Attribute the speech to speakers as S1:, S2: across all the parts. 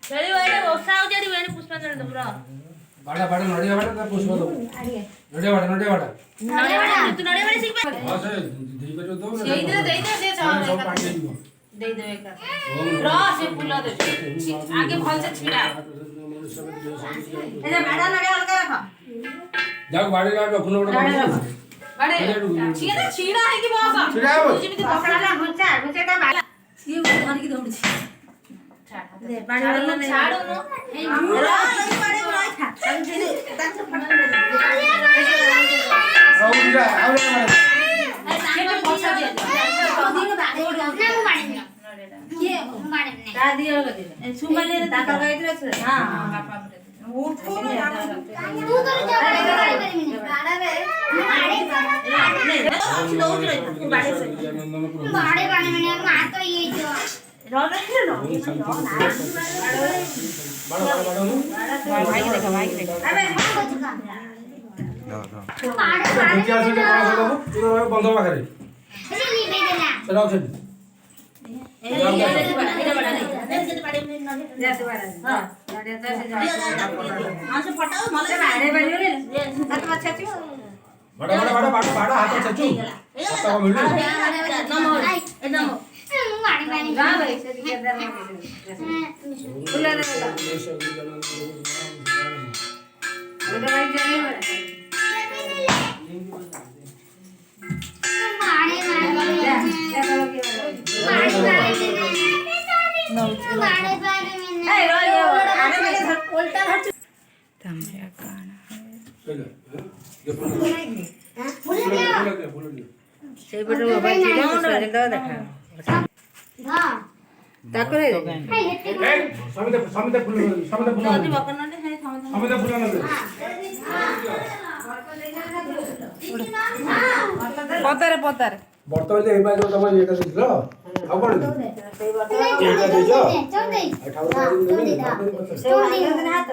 S1: चली वाले ओसा हो जड़ी वेने पुष्पांजलि दो ब्रो
S2: बाड़ा बाड़ा नडिया बाड़ा ना पुष्प दो नडिया बाड़ा
S1: तू नड़े वाले सीख
S2: हां सर देई को दो ना
S1: दे दे
S2: सब पानी
S1: दे दे एक ब्रो से फूला दे आगे फल से छिड़ा ए बाड़ा नड़े अलग रखो
S2: जाओ बाड़ी ला फूल बड़ा
S1: बाड़े छिड़ा छिड़ा है कि बस
S2: छिड़ा है
S1: तुझे भी पकड़ा ला घुंचा का बाड़ा ये धर की दौड़ छी दे पानी वाला नहीं छाड़ो नो ए पूरा पानी वाला था समझे तक से फटन दे
S2: और जा और
S1: ऐसे पहुंचा दिया दिन बाड़े ना मारने ये मारने का दिया लगे सुमले दाका गए थे हां बापा उठ को ना तू तो जा बाड़ा में नहीं दौड़ रही बाड़े से बाड़े पानी में मार तो ये जो रो रहे रो बड़ा भाई देखो अबे
S2: क्या से कौन सा बंद पाखरे
S1: नी बेदेला
S2: चलो से
S1: ए बड़ा नहीं से बड़े में न जैसे बड़ा हां बड़े से हां से फटाओ मले बाड़े बड़े रे हाथ अच्छा छी
S2: बड़ा हाथ छचू हाथ को मिल
S1: नमो एकदम माड़ी माड़ी जा भाई से केदार में फुला रे बेटा भाई जाए माड़ी माड़ी जा चलो के माड़ी माड़ी ए रो आने वाले उल्टा हट तमरा गाना से बेटा बाबा जी सजल दो देखा हां ताको रे
S2: समिते फूल
S1: जल्दी बकन ने है
S2: समिते फूल ना
S1: पतर
S2: बर्तमान जे एबा जो तम ये कर दिलो आ कोन एटा देजो हाथ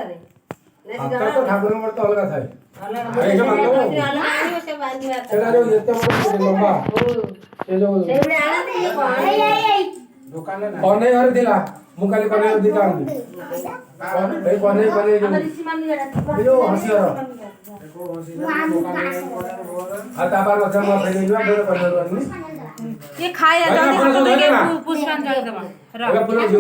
S2: तो ठाकुर में तो अलग थाए आए के मानलो सेटा जो एते बड़ लंबा से जो
S1: सेबड़े आला दे
S2: दुकान ना कोने घर दिला मुकाली कोने दिता कौन भाई कोने जो
S1: ऋषि मान गया
S2: यो हसियो आता बार बच्चा में फैले हुआ डर पर
S1: ये खाया जल्दी के पुष्पांजलि दबा
S2: अगर पूरा जो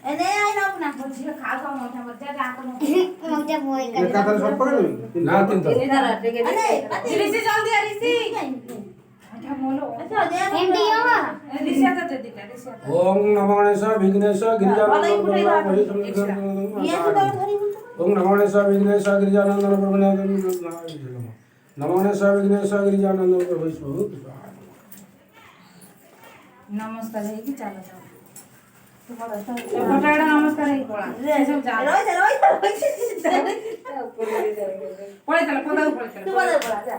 S1: एने आई ना अपना बच्ची खा खा मोटा बच्चा जा कर मोटा बोए
S2: कर का तर सब पकड़ लो ना तीन तो
S1: अरे ऋषि जल्दी आ ऋषि अच्छा बोलो अच्छा दे एमडी आवा ऋषि आता दे दिया ऋषि
S2: ओम नमो गणेशाय विघ्नेशाय गिरिजानंद
S1: ये तो धरी
S2: ओम नमो गणेशाय विघ्नेशाय गिरिजानंद नमो गणेशाय विघ्नेशाय गिरिजानंद प्रभु
S1: नमस्कार है कि चलो चलो फटाड़ा नमस्कार है कोला रे सब जा रोज पड़े चलो पदा ऊपर चलो तू पदा पड़ा जा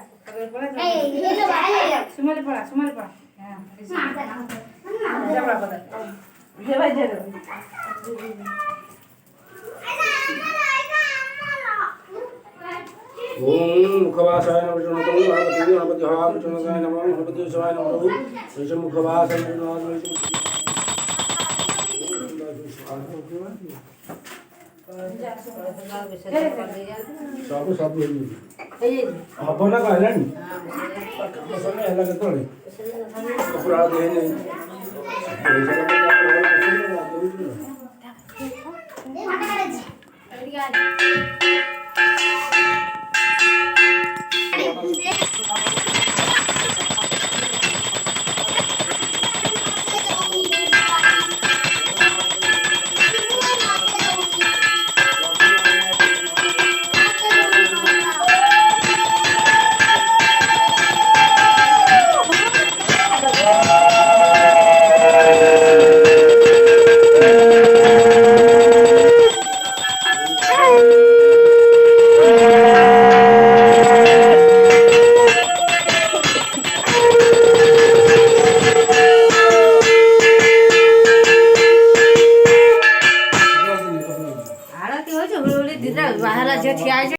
S1: ए ये लो भाई सुमल पड़ा हां जा बड़ा पदा जे भाई जे
S2: ओम मुखवासाय नमः गणपति गणपति हा विष्णुसाय नमः गणपति शिवाय नमः ऋषि मुखवासाय नमः सब हब ना कहलानी समय हला केतले पूरा दे नहीं
S1: કેવો છે ઓલી દીકરા બહાર જે થયા છે